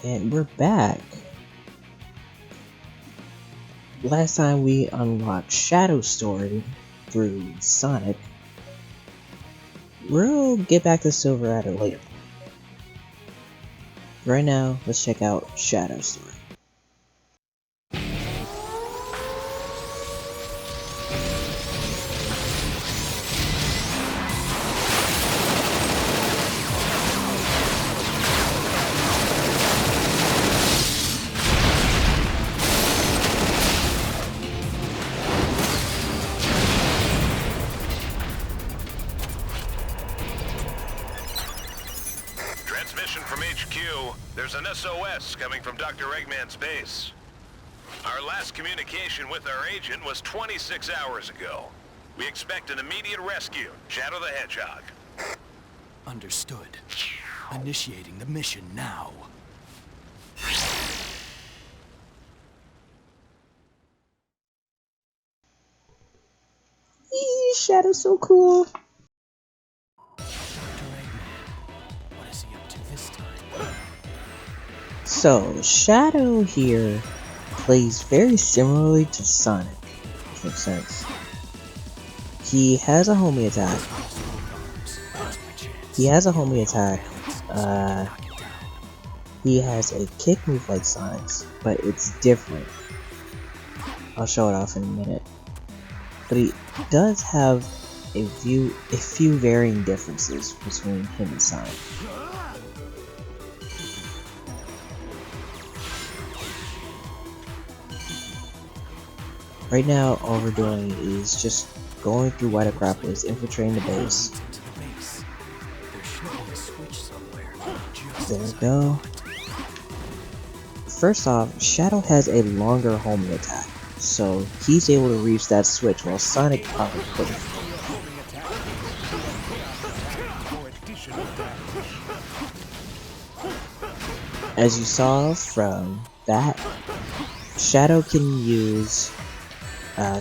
And we're back. Last time we unlocked Shadow's story through Sonic. We'll get back to Silver at a later point. Right now, let's check out Shadow's story. Transmission from HQ. There's an SOS coming from Dr. Eggman's base. Our last communication with our agent was 26 hours ago. We expect an immediate rescue. Shadow the Hedgehog. Understood. Initiating the mission now. Eee, Shadow's so cool. What is he up to this time? So, Shadow here plays very similarly to Sonic, which makes sense. He has a homie attack. He has a kick move like Sonic's, but it's different. I'll show it off in a minute. But he does have a few varying differences between him and Sonic. Right now, all we're doing is just going through White Acropolis, infiltrating the base. There we go. First off, Shadow has a longer homing attack, so he's able to reach that switch while Sonic probably couldn't. As you saw from that, Shadow can use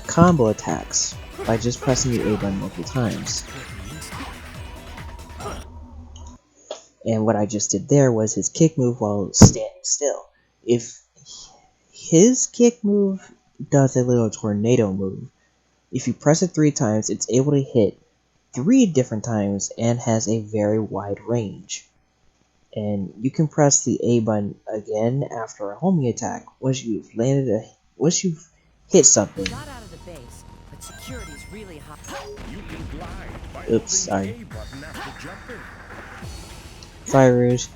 combo attacks by just pressing the A button multiple times. And what I just did there was his kick move while standing still. If his kick move does a little tornado move, if you press it 3 times, it's able to hit 3 different times and has a very wide range. And you can press the A button again after a homing attack once you've hit something. Got out of the base, but security's really hot. You can glide by Oops, sorry. A button after jumping. Sorry, Rouge.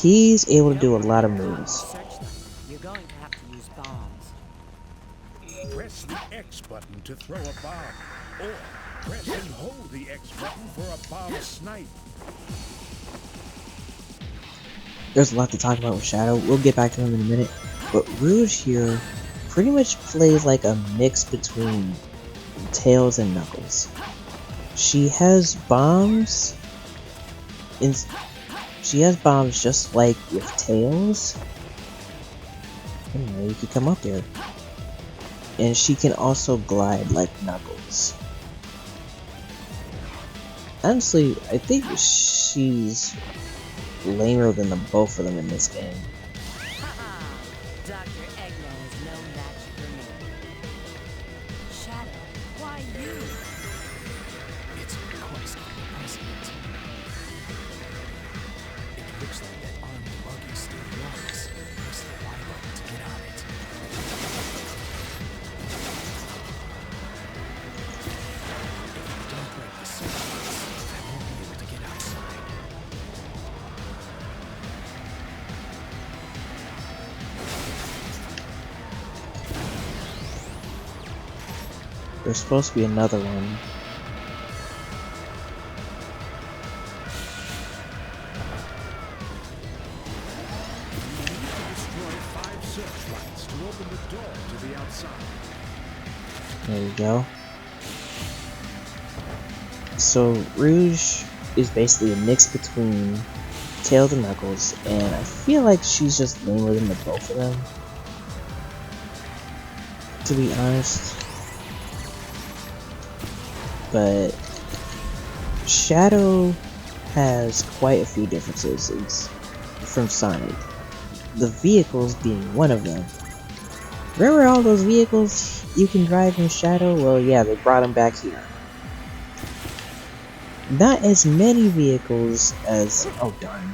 He's able to do a lot of moves. You're going to have to use bombs. Press the X button to throw a bomb, or press and hold the X button for a bomb snipe. There's a lot to talk about with Shadow. We'll get back to him in a minute. But Rouge here pretty much plays like a mix between Tails and Knuckles. She has bombs. She has bombs just like with Tails. Anyway, you can come up there. And she can also glide like Knuckles. Honestly, I think she's lamer than the both of them in this game. Dr. Eggman is no match for me. Shadow, why you? It's a request from the president. It looks like that armed buggy still runs. Press the Y button to get on it. If you don't break the circuits, I won't be able to get outside. There's supposed to be another one. Destroy 5 searchlights to open the door to the outside. There we go. So Rouge is basically a mix between Tails and Knuckles, and I feel like she's just lamer than the both of them, to be honest. But Shadow has quite a few differences from Sonic. The vehicles being one of them. Remember all those vehicles you can drive in Shadow? Well, yeah, they brought them back here. Not as many vehicles as... oh darn.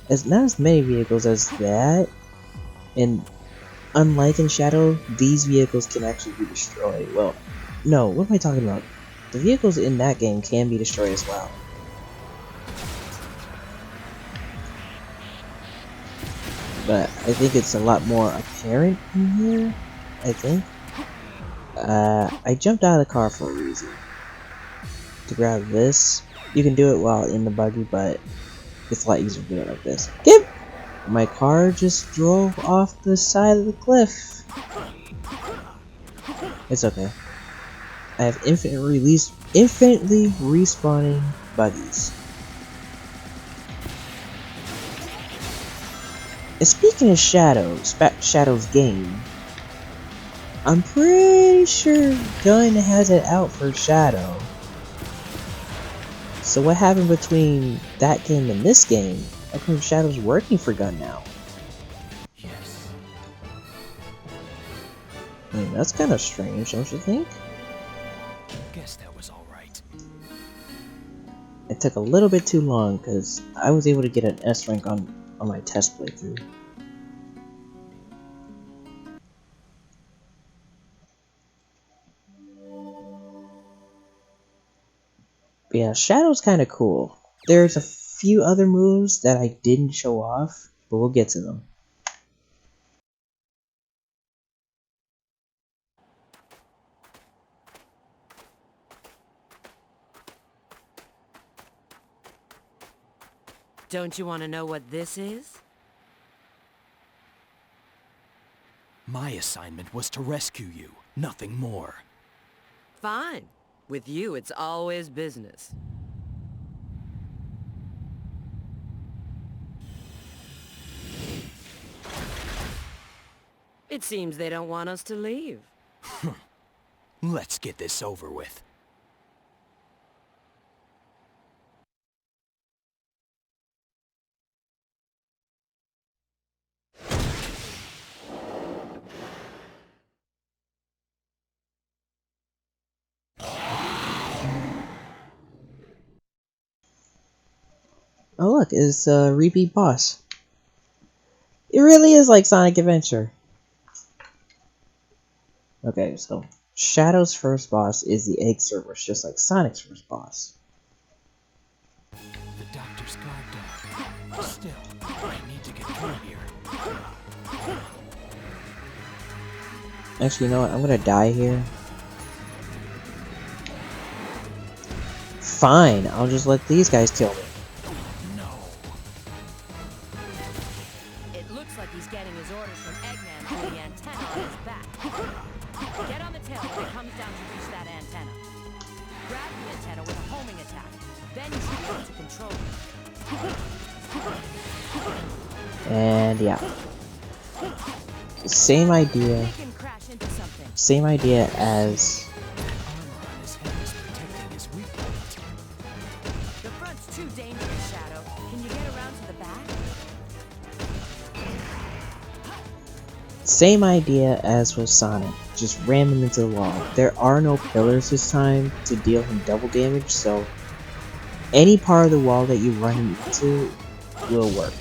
Not as many vehicles as that. And unlike in Shadow, these vehicles can actually be destroyed. Well, no, what am I talking about? The vehicles in that game can be destroyed as well. But I think it's a lot more apparent in here, I think. I jumped out of the car for a reason. To grab this. You can do it while in the buggy, but it's a lot easier to do it like this. Get! My car just drove off the side of the cliff. It's okay. I have infinitely respawning buggies. And speaking of Shadow's game, I'm pretty sure Gun has it out for Shadow. So what happened between that game and this game? How come Shadow's working for Gun now? Yes. I mean, that's kind of strange, don't you think? Guess that was all right. It took a little bit too long because I was able to get an S rank on my test playthrough. But yeah, Shadow's kind of cool. There's a few other moves that I didn't show off, but we'll get to them. Don't you want to know what this is? My assignment was to rescue you, nothing more. Fine. With you, it's always business. It seems they don't want us to leave. Let's get this over with. Oh look, it's a repeat boss. It really is like Sonic Adventure. Okay, so Shadow's first boss is the egg servers, just like Sonic's first boss. The doctor's guard dog. Still, I need to get through here. Actually, you know what? I'm gonna die here. Fine, I'll just let these guys kill me. No. It looks like he's getting his orders from Eggman through the antenna on his back. Get on the tail when it comes down to reach that antenna. Grab the antenna with a homing attack. Then you should be able to control it. And yeah. Same idea. Make him crash into something. Same idea as... Armor on his head is protecting his weak point. The front's too dangerous, Shadow. Can you get around to the back? Same idea as with Sonic. Just ram him into the wall. There are no pillars this time to deal him double damage, so any part of the wall that you run him into will work.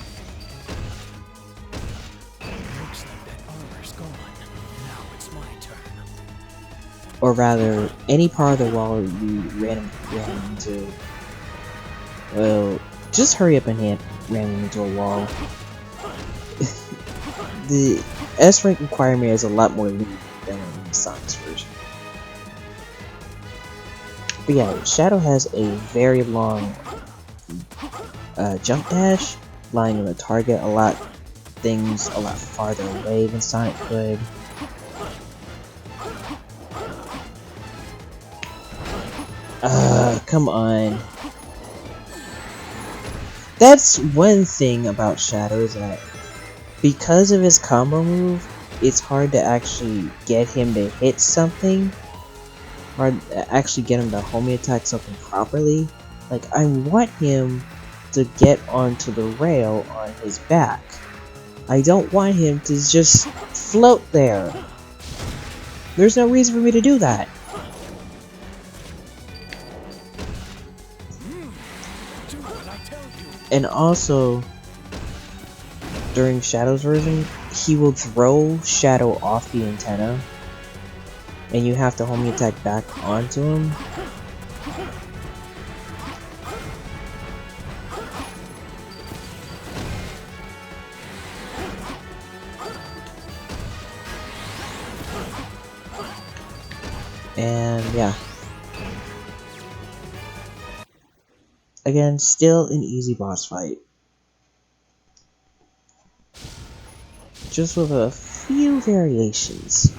Looks like that armor's gone. Now it's my turn. Or rather, any part of the wall you ran him into. Well, just hurry up and ram him into a wall. The S rank requirement is a lot more lenient than in Sonic's version. But yeah, Shadow has a very long jump dash, allowing him to target things a lot farther away than Sonic could. Come on. That's one thing about Shadow, is that because of his combo move, it's hard to actually get him to hit something, or actually get him to homing attack something properly. Like, I want him to get onto the rail on his back. I don't want him to just float there. There's no reason for me to do that. Do what I tell you. And also, during Shadow's version, he will throw Shadow off the antenna, and you have to homing attack back onto him. And yeah. Again, still an easy boss fight. Just with a few variations.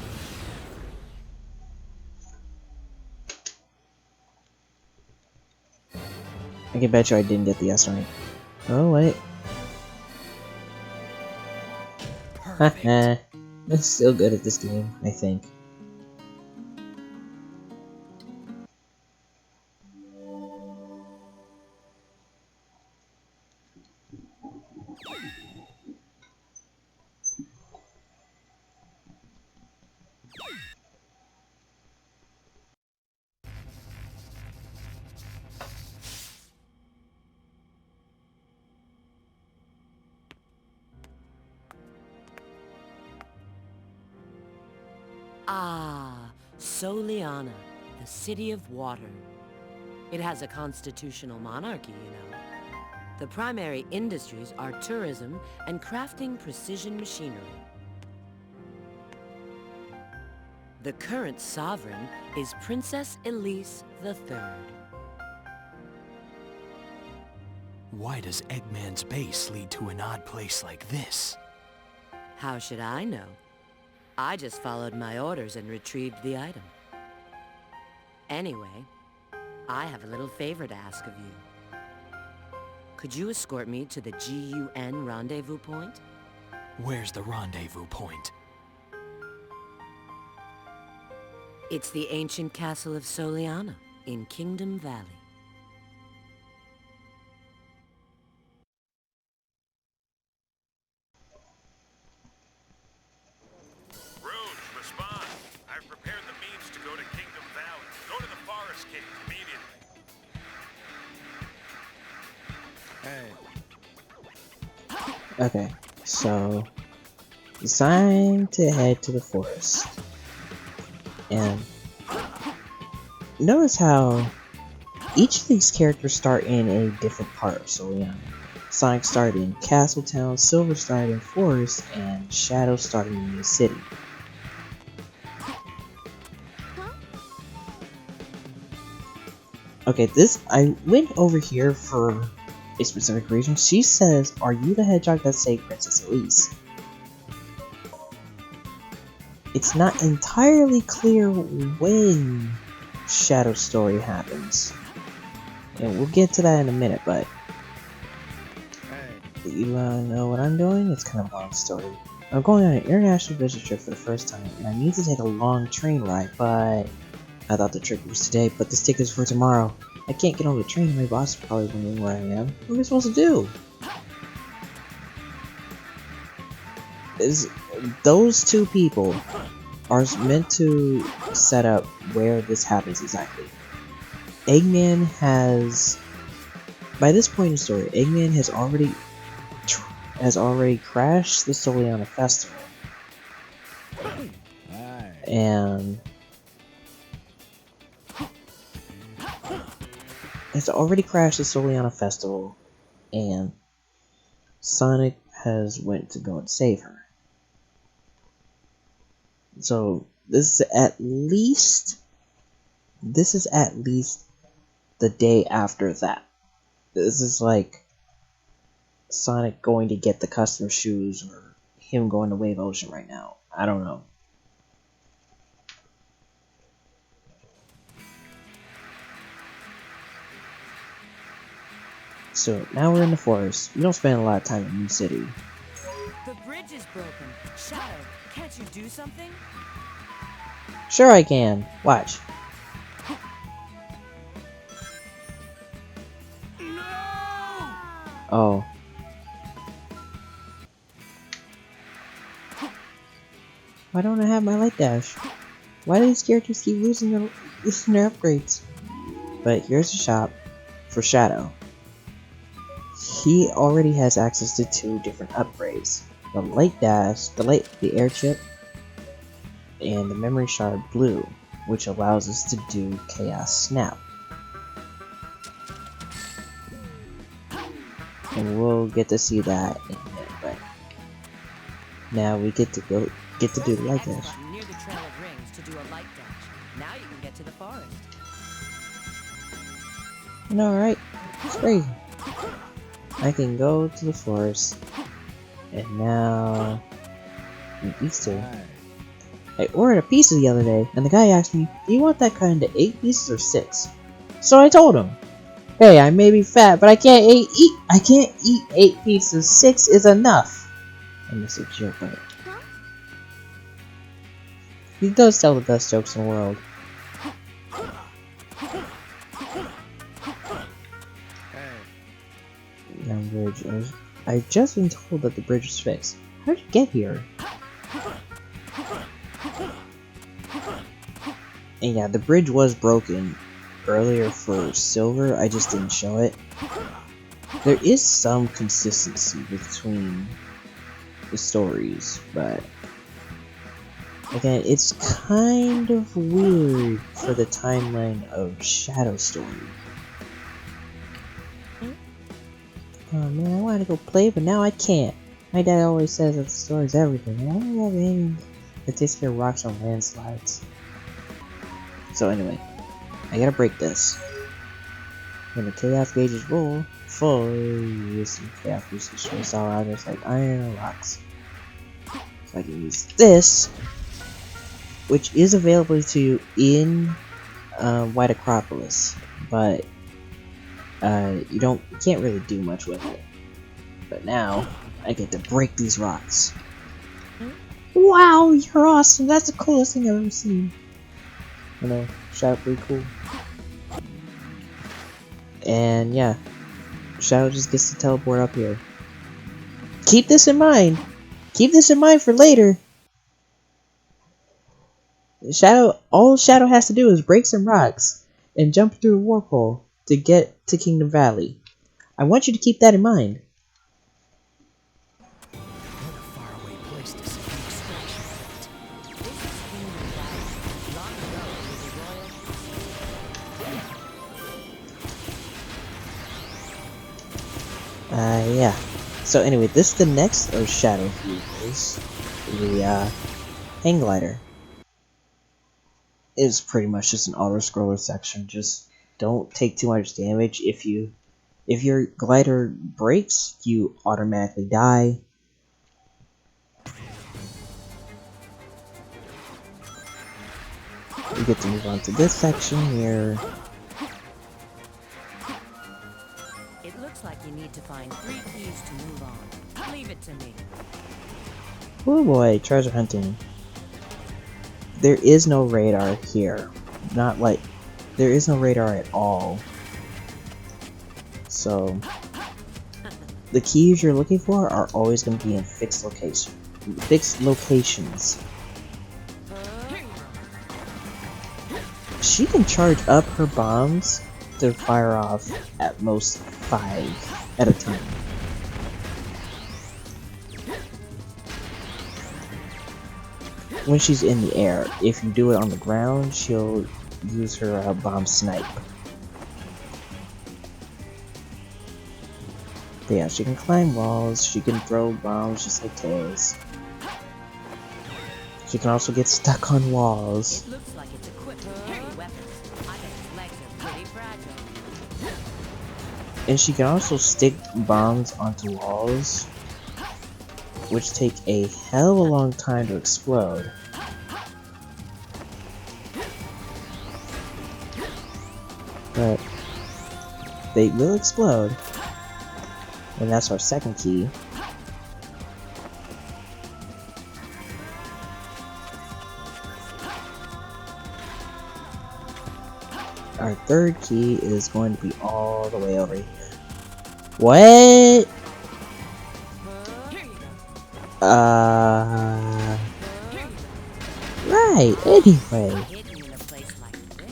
I can bet you I didn't get the S rank. Oh wait. Haha. I'm still good at this game, I think. Ah, Soliana, the city of water. It has a constitutional monarchy, you know. The primary industries are tourism and crafting precision machinery. The current sovereign is Princess Elise III. Why does Eggman's base lead to an odd place like this? How should I know? I just followed my orders and retrieved the item. Anyway, I have a little favor to ask of you. Could you escort me to the GUN rendezvous point? Where's the rendezvous point? It's the ancient castle of Soliana in Kingdom Valley. Rouge, respond. I've prepared the means to go to Kingdom Valley. Go to the Forest Cave immediately. Hey. Okay, so it's time to head to the forest. And notice how each of these characters start in a different part of Soliana. Sonic started in Castletown, Silver started in Forest, and Shadow started in the city. Okay, I went over here for a specific reason. She says, "Are you the hedgehog that saved Princess Elise?" It's not entirely clear when Shadow's story happens. And we'll get to that in a minute, but you know what I'm doing? It's kind of a long story. I'm going on an international business trip for the first time, and I need to take a long train ride, but I thought the trip was today, but this ticket's for tomorrow. I can't get on the train, and my boss is probably wondering where I am. What am I supposed to do? Those two people are meant to set up where this happens exactly. Eggman has, by this point in the story, Eggman has already crashed the Soliana Festival, and Sonic has went to go and save her. So this is at least the day after that. This is like Sonic going to get the custom shoes, or him going to Wave Ocean right now. I don't know. So now we're in the forest. We don't spend a lot of time in New City. The bridge is broken. Shadow, can't you do something? Sure I can. Watch. Oh. Why don't I have my light dash? Why do these characters keep losing their upgrades? But here's the shop for Shadow. He already has access to 2 different upgrades. The light dash, the air chip, and the memory shard blue, which allows us to do Chaos Snap. And we'll get to see that in a minute, but now we get to do the light dash. Near the Trail of Rings to do a light dash. Now you can get to the forest. And alright, it's crazy. I can go to the forest, and now these 2. I ordered a pizza the other day, and the guy asked me, "Do you want that kind of 8 pieces or 6?" So I told him, "Hey, I may be fat, but I can't eat 8 pieces. 6 is enough." And this is a joke, but he does tell the best jokes in the world. Bridge. I've just been told that the bridge is fixed. How did you get here? And yeah, the bridge was broken earlier for Silver, I just didn't show it. There is some consistency between the stories, but again, it's kind of weird for the timeline of Shadow Story. Oh man, I wanted to go play, but now I can't. My dad always says that the story is everything, and I don't have anything that takes care of rocks on landslides. So anyway, I gotta break this. When the chaos gauge is full, you see chaos boosters trace all around us like iron or rocks. So I can use this, which is available to you in White Acropolis, but you can't really do much with it. But now I get to break these rocks. Wow, you're awesome! That's the coolest thing I've ever seen. You know, Shadow pretty cool. And yeah, Shadow just gets to teleport up here. Keep this in mind. Keep this in mind for later. All Shadow has to do is break some rocks and jump through a warp hole to get to Kingdom Valley. I want you to keep that in mind. What a faraway place to see the extraction point. This is Kingdom Valley. Long ago, it was a royal... Yeah. So anyway, this is the next of Shadow vehicles. The Hang Glider. It's pretty much just an auto-scroller section. Just don't take too much damage. If your glider breaks, you automatically die. We get to move on to this section here. It looks like you need to find 3 keys to move on. Leave it to me. Oh boy, treasure hunting. There is no radar here. There is no radar at all. So, the keys you're looking for are always going to be in fixed locations. She can charge up her bombs to fire off at most 5 at a time. When she's in the air, if you do it on the ground, she'll use her bomb snipe. But yeah, she can climb walls, she can throw bombs just like Tails. She can also get stuck on walls. It looks like it's equipped with heavy weapons. I bet its legs are pretty fragile. And she can also stick bombs onto walls, which take a hell of a long time to explode. But they will explode. And that's our second key. Our third key is going to be all the way over here. What? Here you go. Here you go. Right, anyway. Hidden in a place like this.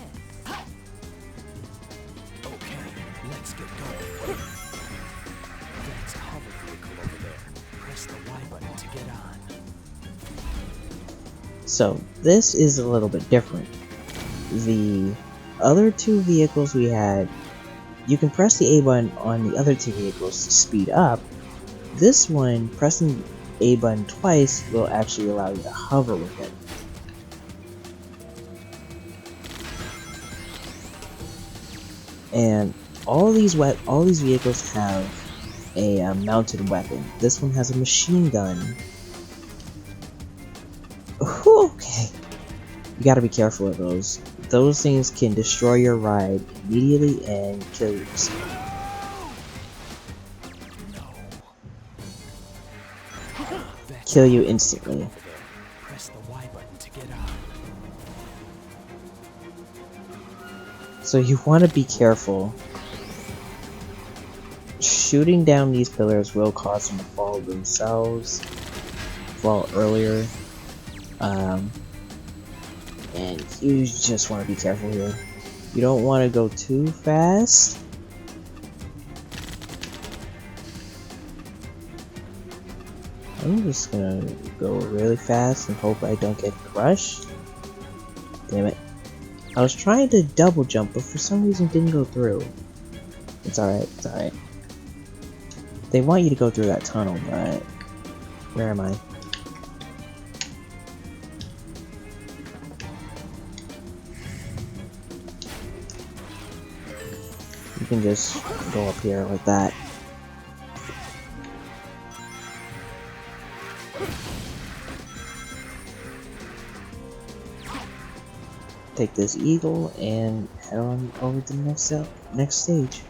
Okay, let's get going. That's a hover vehicle over there. Press the Y button to get on. So, this is a little bit different. The other two vehicles we had, you can press the A button on the other two vehicles to speed up. This one, pressing A button twice will actually allow you to hover with it. And all these vehicles have a mounted weapon. This one has a machine gun. Okay, you gotta be careful of those. Those things can destroy your ride immediately and kill you. Kill you instantly. Press the Y button to get on. So you want to be careful. Shooting down these pillars will cause them to fall themselves, fall earlier, and you just want to be careful here. You don't want to go too fast. I'm just gonna go really fast and hope I don't get crushed. Damn it. I was trying to double jump, but for some reason it didn't go through. It's alright, it's alright. They want you to go through that tunnel, but where am I? You can just go up here like that. Take this eagle and head on over to the next stage.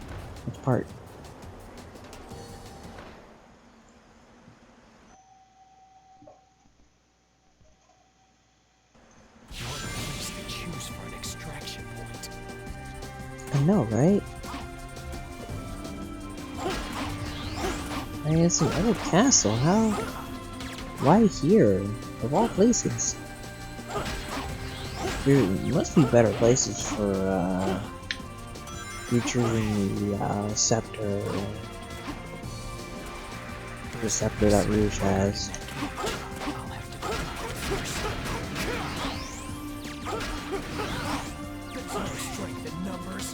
Next part. What a place to choose for an extraction point. I know, right? I mean, it's an old castle. How? Why here? Of all places. There must be better places for retrieving the scepter. The scepter that Rouge has. I'll have to go first. There's no strength in numbers.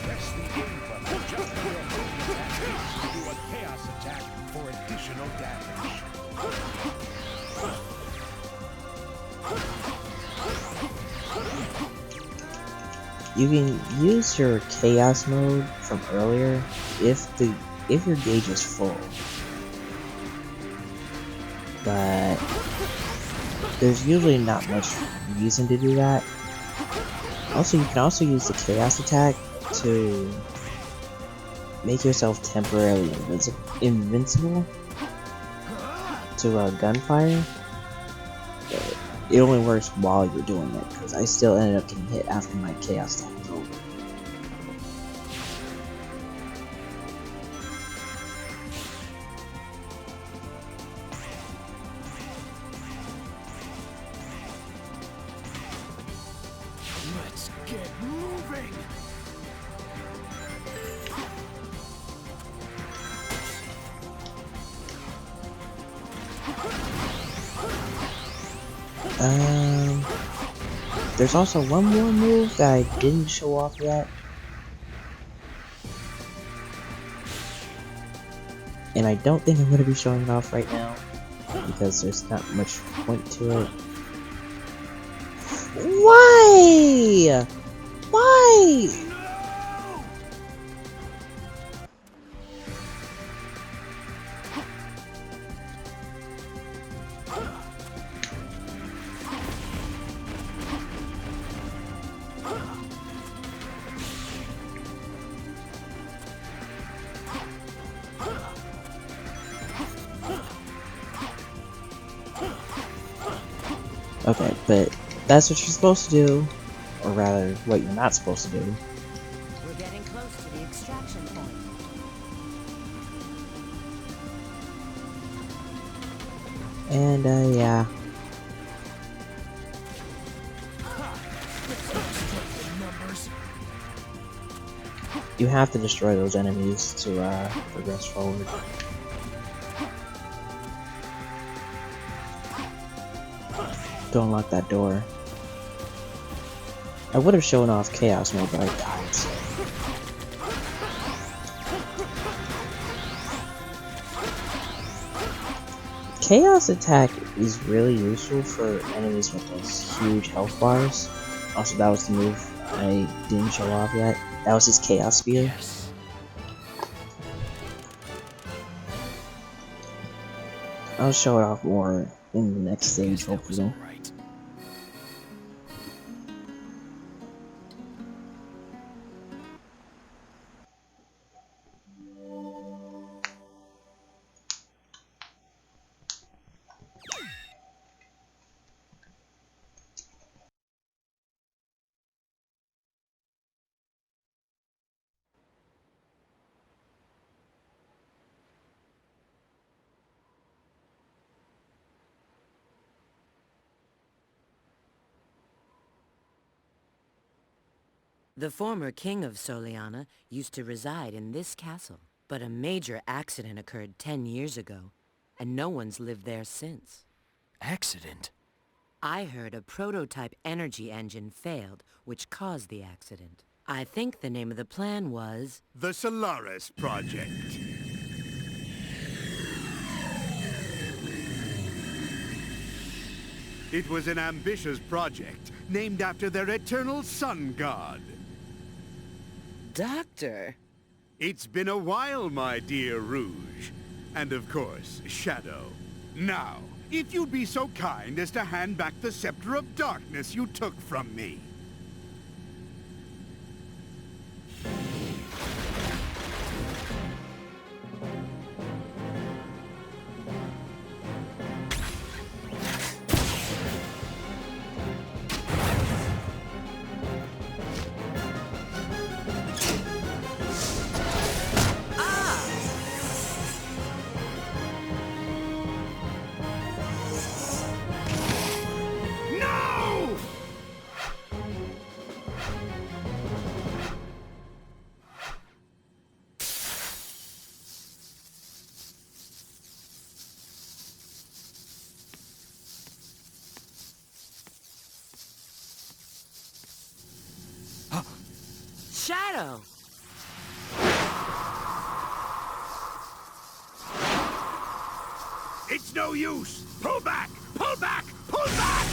Press the A button just before a homing attack. Do a chaos attack for additional damage. You can use your chaos mode from earlier if your gauge is full. But there's usually not much reason to do that. Also, you can also use the chaos attack to make yourself temporarily invincible to gunfire. It only works while you're doing it, because I still ended up getting hit after my chaos attack was over. Let's get moving. There's also one more move that I didn't show off yet. And I don't think I'm going to be showing it off right now, because there's not much point to it. Why? Why? Okay, but that's what you're supposed to do, or rather, what you're not supposed to do. We're getting close to the extraction point. And, yeah. You have to destroy those enemies to, progress forward. Don't lock that door. I would have shown off Chaos Mode, but I died, so. Chaos Attack is really useful for enemies with those huge health bars. Also, that was the move I didn't show off yet. That was his Chaos Spear. Yes. I'll show it off more in the next stage, Guess that was hopefully. all right. The former king of Soliana used to reside in this castle, but a major accident occurred 10 years ago, and no one's lived there since. Accident? I heard a prototype energy engine failed, which caused the accident. I think the name of the plan was... The Solaris Project. It was an ambitious project named after their eternal sun god. Doctor! It's been a while, my dear Rouge. And of course, Shadow. Now, if you'd be so kind as to hand back the Scepter of Darkness you took from me. No! Shadow! It's no use! Pull back! Pull back! Pull back!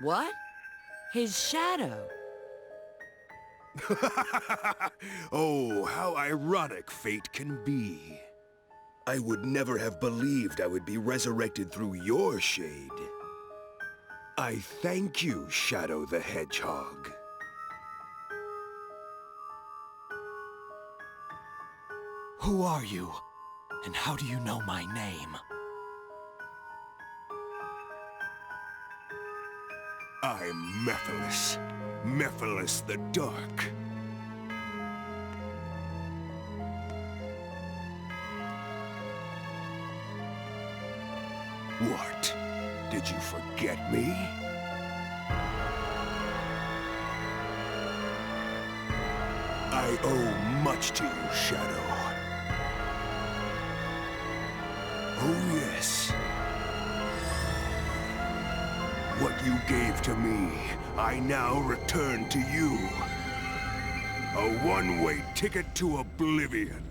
What? His shadow! Oh, how ironic fate can be. I would never have believed I would be resurrected through your shade. I thank you, Shadow the Hedgehog. Who are you? And how do you know my name? I'm Mephiles. Mephiles the Dark. What? Did you forget me? I owe much to you, Shadow. Oh, yes. What you gave to me, I now return to you. A one-way ticket to oblivion.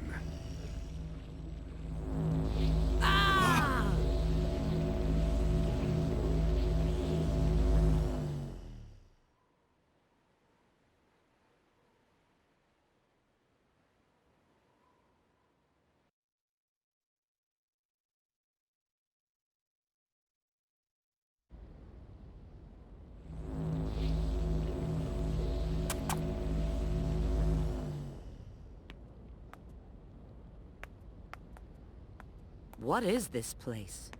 What is this place?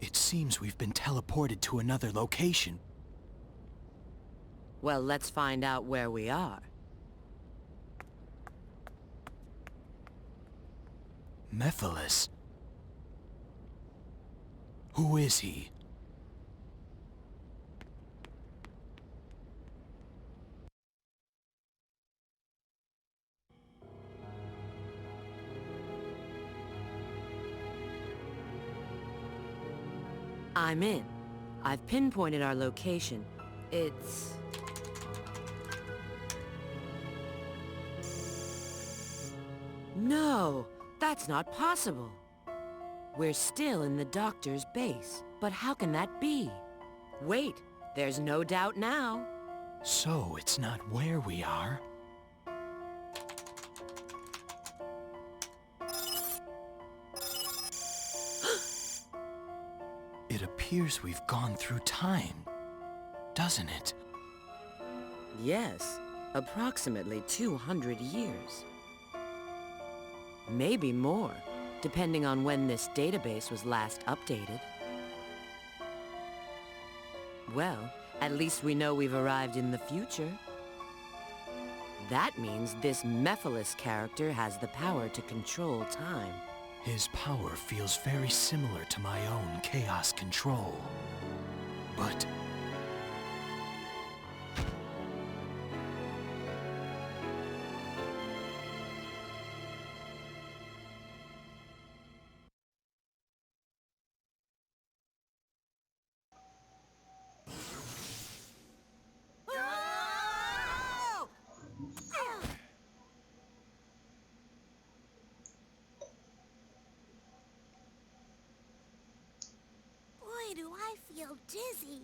It seems we've been teleported to another location. Well, let's find out where we are. Mephiles. Who is he? I'm in. I've pinpointed our location. It's... No, that's not possible. We're still in the doctor's base, but how can that be? Wait, there's no doubt now. So it's not where we are? It appears we've gone through time, doesn't it? Yes, approximately 200 years. Maybe more, depending on when this database was last updated. Well, at least we know we've arrived in the future. That means this Mephiles character has the power to control time. His power feels very similar to my own chaos control. But... Boy, do I feel dizzy.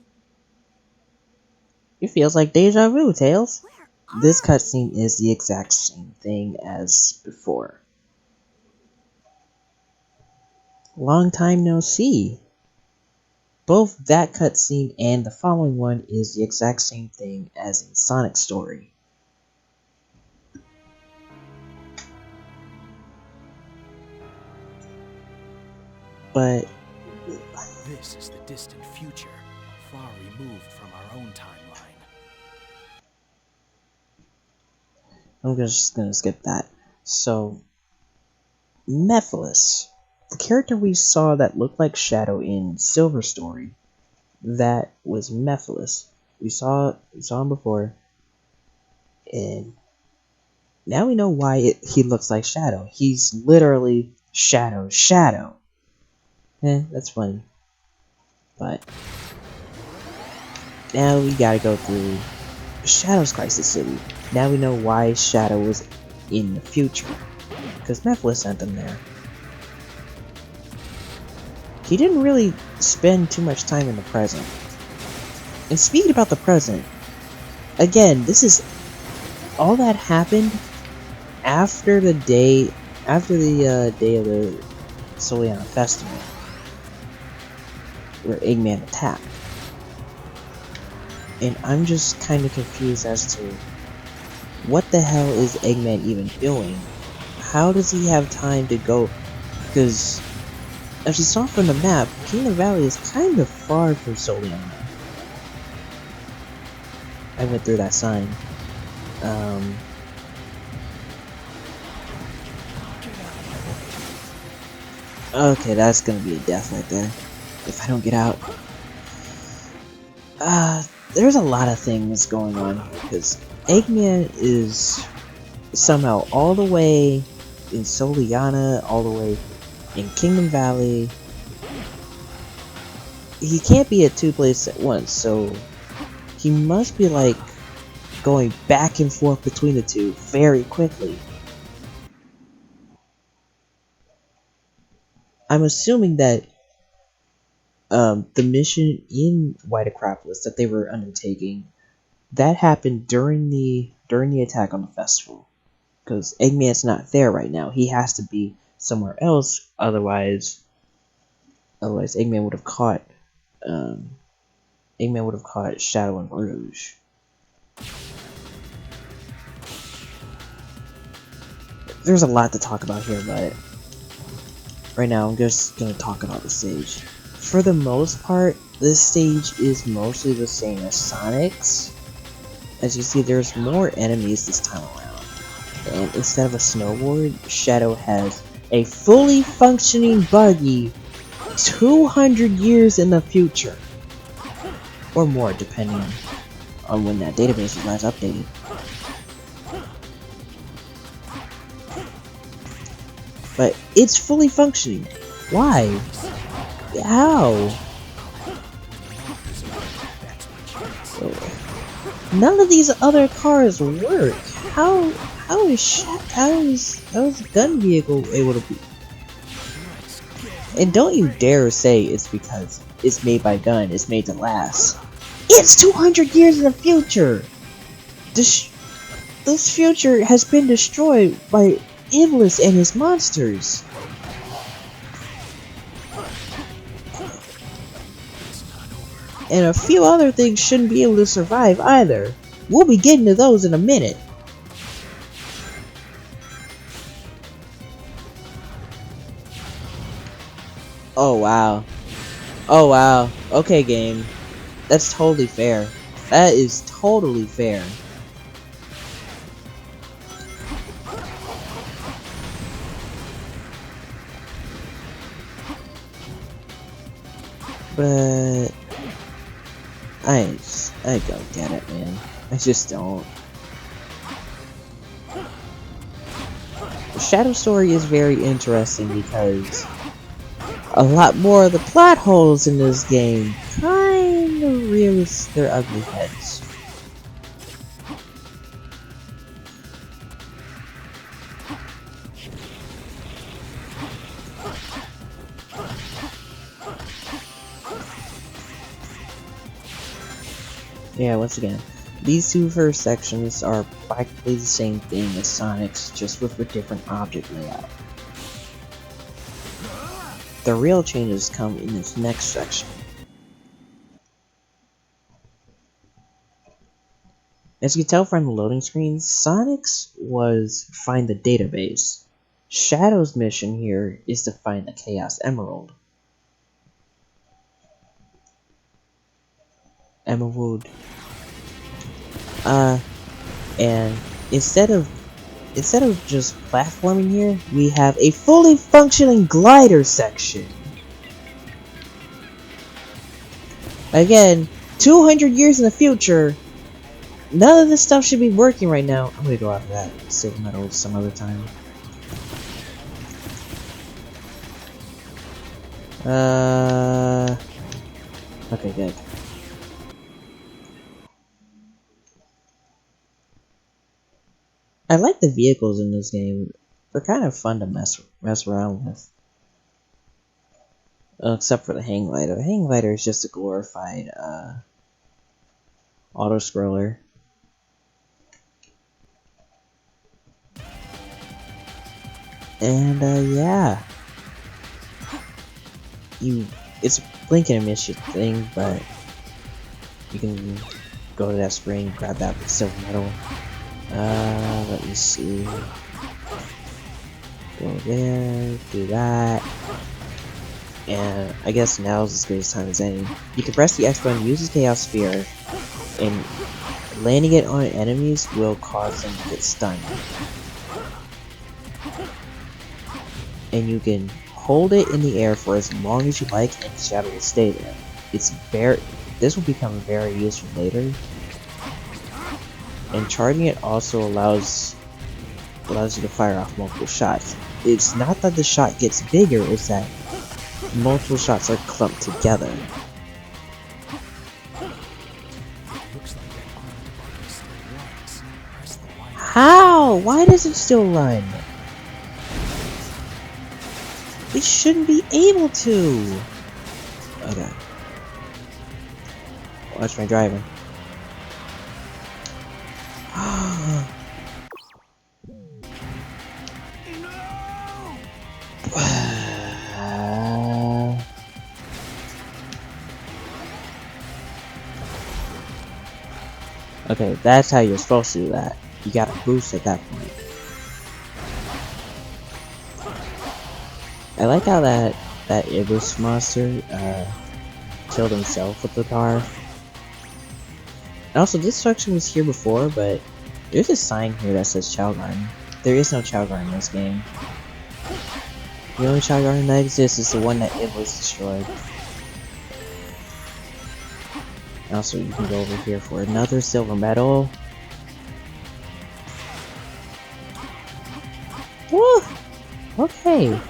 It feels like deja vu, Tails. Where are This we? cutscene is the exact same thing as before. Long time no see. Both that cutscene and the following one is the exact same thing as in Sonic's story. But this is the distant future, far removed from our own timeline. I'm just gonna skip that. So, Mephiles, the character we saw that looked like Shadow in Silver Story, that was Mephiles. We saw him before, and now we know why he looks like Shadow. He's literally Shadow. That's funny. But now we gotta go through Shadow's Crisis City. Now we know why Shadow was in the future, because Mephiles sent him there. He didn't really spend too much time in the present. And speaking about the present, again, this is all that happened after the day of the Soliana Festival, where Eggman attacked. And I'm just kind of confused as to what the hell is Eggman even doing? How does he have time to go? Because as you saw from the map, Kingdom Valley is kind of far from Soliana. I went through that sign. Okay, that's gonna be a death right there. If I don't get out. There's a lot of things going on here, because Eggman is somehow all the way in Soliana, all the way in Kingdom Valley. He can't be at two places at once, so he must be like going back and forth between the two very quickly. I'm assuming that the mission in White Acropolis that they were undertaking, that happened during the attack on the festival, because Eggman's not there right now. He has to be somewhere else, otherwise Eggman would have caught Shadow and Rouge. There's a lot to talk about here, but right now I'm just gonna talk about the stage. For the most part, this stage is mostly the same as Sonic's. As you see, there's more enemies this time around. And instead of a snowboard, Shadow has a fully functioning buggy 200 years in the future. Or more, depending on when that database was last updated. But it's fully functioning. Why? How? None of these other cars work. How is gun vehicle able to be? And don't you dare say it's because it's made by Gun. It's made to last. It's 200 years in the future. This future has been destroyed by Iblis and his monsters. And a few other things shouldn't be able to survive either. We'll be getting to those in a minute. Oh wow. Oh wow. Okay, game. That's totally fair. That is totally fair. But I don't get it, man. I just don't. The Shadow story is very interesting because a lot more of the plot holes in this game kind of rears their ugly heads. Yeah, once again, these two first sections are practically the same thing as Sonic's, just with a different object layout. The real changes come in this next section. As you can tell from the loading screen, Sonic's was find the database. Shadow's mission here is to find the Chaos Emerald. Emerald. And instead of just platforming here, we have a fully functioning glider section. Again, 200 years in the future, none of this stuff should be working right now. I'm gonna go after that silver medal some other time. Okay, good. I like the vehicles in this game. They're kind of fun to mess around with. Except for the hang glider. The hang glider is just a glorified auto scroller. And yeah. It's a blink and a miss thing, but you can go to that spring, grab that silver medal. Let me see. Go there, do that. And I guess now is as good a time as any. You can press the X button, use the Chaos Sphere, and landing it on enemies will cause them to get stunned. And you can hold it in the air for as long as you like, and the shadow will stay there. This will become very useful later. And charging it also allows you to fire off multiple shots. It's not that the shot gets bigger, it's that multiple shots are clumped together. How? Why does it still run? It shouldn't be able to. Okay. Watch my driving. Okay, that's how you're supposed to do that. You gotta boost at that point. I like how that Ibis monster killed himself with the car. And also, this section was here before, but there's a sign here that says Chow Garden. There is no Chow Garden in this game. The only Chow Garden that exists is the one that Ibis destroyed. And also, you can go over here for another silver medal. Woo! Okay.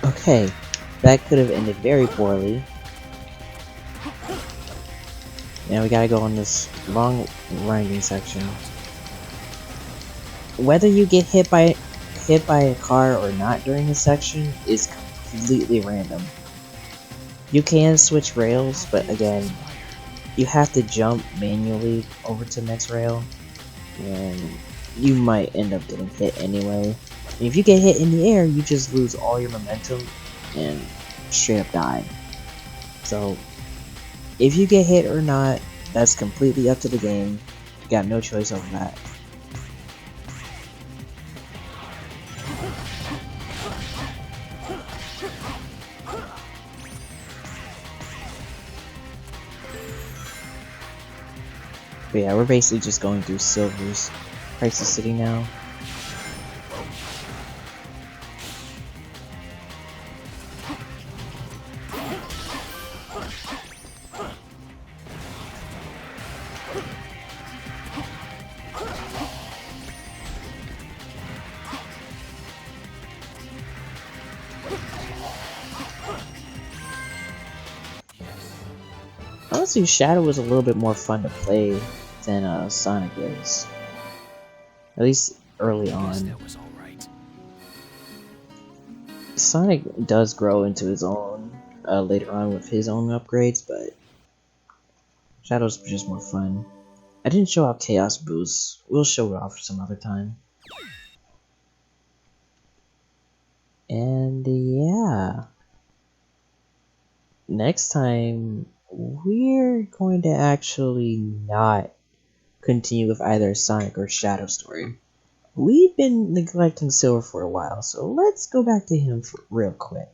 Okay, that could have ended very poorly. Now we gotta go on this long grinding section. Whether you get hit by a car or not during this section is completely random. You can switch rails, but again, you have to jump manually over to the next rail, and you might end up getting hit anyway. And if you get hit in the air, you just lose all your momentum and straight up die. So, if you get hit or not, that's completely up to the game. You got no choice over that. But yeah, we're basically just going through Silver's Crisis City now. Honestly, Shadow was a little bit more fun to play than Sonic is. At least early on. That was all right. Sonic does grow into his own later on with his own upgrades, but Shadow's just more fun. I didn't show off Chaos Boost. We'll show it off some other time. And yeah. Next time, we're going to actually not continue with either Sonic or Shadow story. We've been neglecting Silver for a while, so let's go back to him real quick.